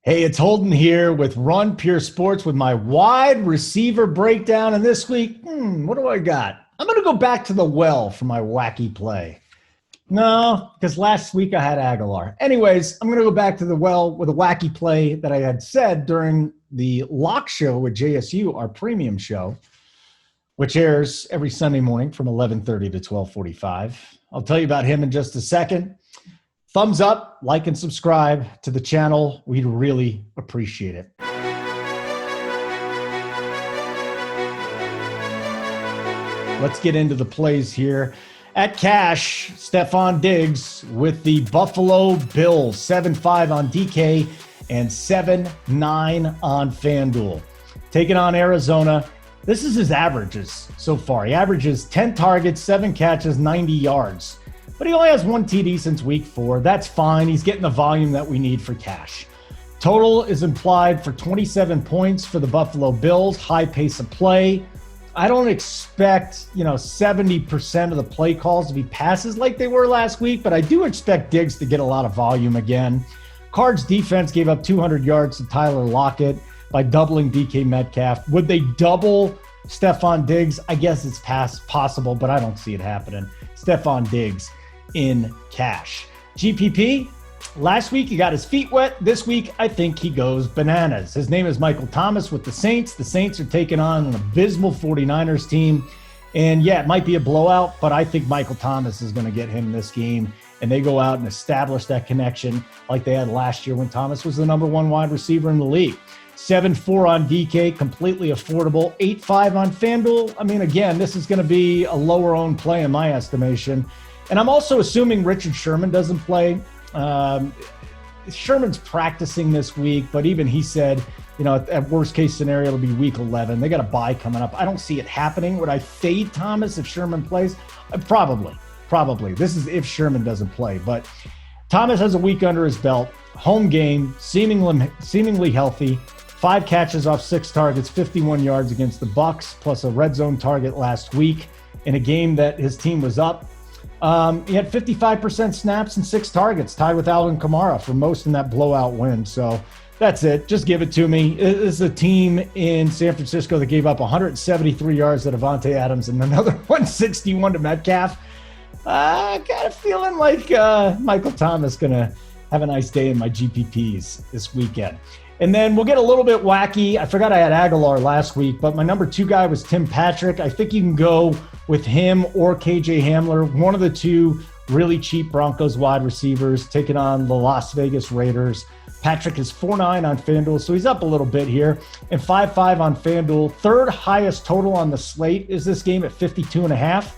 Hey, it's Holden here with Run Pure Sports with my wide receiver breakdown. And this week, what do I got? I'm going to go back to the well for my wacky play. No, because last week I had Aguilar. Anyways, I'm going to go back to the well with a wacky play that I had said during the Lock Show with JSU, our premium show, which airs every Sunday morning from 11:30 to 12:45. I'll tell you about him in just a second. Thumbs up, like, and subscribe to the channel. We'd really appreciate it. Let's get into the plays here. At cash, Stefon Diggs with the Buffalo Bills, 7-5 on DK and 7-9 on FanDuel. Taking on Arizona. This is his averages so far. He averages 10 targets, 7 catches, 90 yards. But he only has 1 TD since week 4. That's fine. He's getting the volume that we need for cash. Total is implied for 27 points for the Buffalo Bills. High pace of play. I don't expect, 70% of the play calls to be passes like they were last week, but I do expect Diggs to get a lot of volume again. Cards defense gave up 200 yards to Tyler Lockett by doubling DK Metcalf. Would they double Stefon Diggs? I guess it's possible, but I don't see it happening. Stefon Diggs in cash. GPP, last week he got his feet wet. This week, I think he goes bananas. His name is Michael Thomas with the Saints. The Saints are taking on an abysmal 49ers team. And yeah, it might be a blowout, but I think Michael Thomas is going to get him this game. And they go out and establish that connection like they had last year when Thomas was the number 1 wide receiver in the league. 7-4 on DK, completely affordable. 8-5 on FanDuel. I mean, again, this is going to be a lower owned play in my estimation. And I'm also assuming Richard Sherman doesn't play. Sherman's practicing this week, but even he said, at worst case scenario, it'll be week 11. They got a bye coming up. I don't see it happening. Would I fade Thomas if Sherman plays? Probably. This is if Sherman doesn't play. But Thomas has a week under his belt. Home game, seemingly healthy. 5 catches off 6 targets, 51 yards against the Bucs, plus a red zone target last week in a game that his team was up. He had 55% snaps and 6 targets, tied with Alvin Kamara for most in that blowout win. So that's it. Just give it to me. This is a team in San Francisco that gave up 173 yards to Devontae Adams and another 161 to Metcalf. Got a feeling like Michael Thomas going to have a nice day in my GPPs this weekend. And then we'll get a little bit wacky. I forgot I had Aguilar last week, but my number 2 guy was Tim Patrick. I think you can go with him or KJ Hamler, one of the 2 really cheap Broncos wide receivers taking on the Las Vegas Raiders. Patrick is 4-9 on FanDuel, so he's up a little bit here. And 5-5 on FanDuel. 3rd highest total on the slate is this game at 52.5.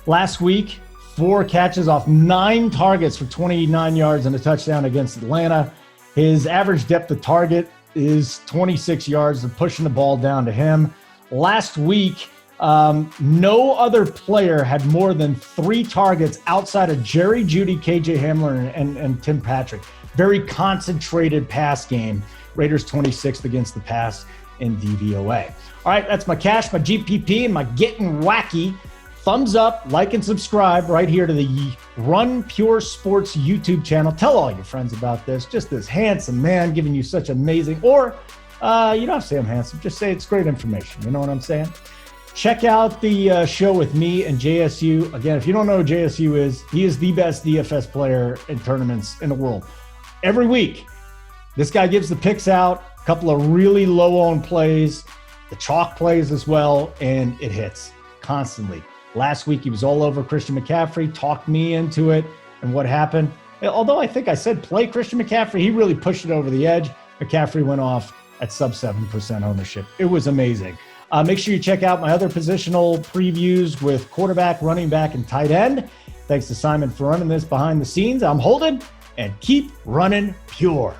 Last week, 4 catches off 9 targets for 29 yards and a touchdown against Atlanta. His average depth of target is 26 yards. They're pushing the ball down to him. Last week, no other player had more than 3 targets outside of Jerry Jeudy, KJ Hamler, and Tim Patrick. Very concentrated pass game. Raiders 26th against the pass in DVOA. All right, that's my cash, my GPP, and my getting wacky. Thumbs up, like, and subscribe right here to the Run Pure Sports YouTube channel. Tell all your friends about this. Just this handsome man giving you such amazing, or you don't have to say I'm handsome. Just say it's great information. You know what I'm saying? Check out the show with me and JSU. Again, if you don't know who JSU is, he is the best DFS player in tournaments in the world. Every week, this guy gives the picks out, a couple of really low-owned plays, the chalk plays as well, and it hits constantly. Last week, he was all over Christian McCaffrey, talked me into it, and what happened? Although I think I said play Christian McCaffrey, he really pushed it over the edge. McCaffrey went off at sub 7% ownership. It was amazing. Make sure you check out my other positional previews with quarterback, running back, and tight end. Thanks to Simon for running this behind the scenes. I'm Holden, and keep running pure.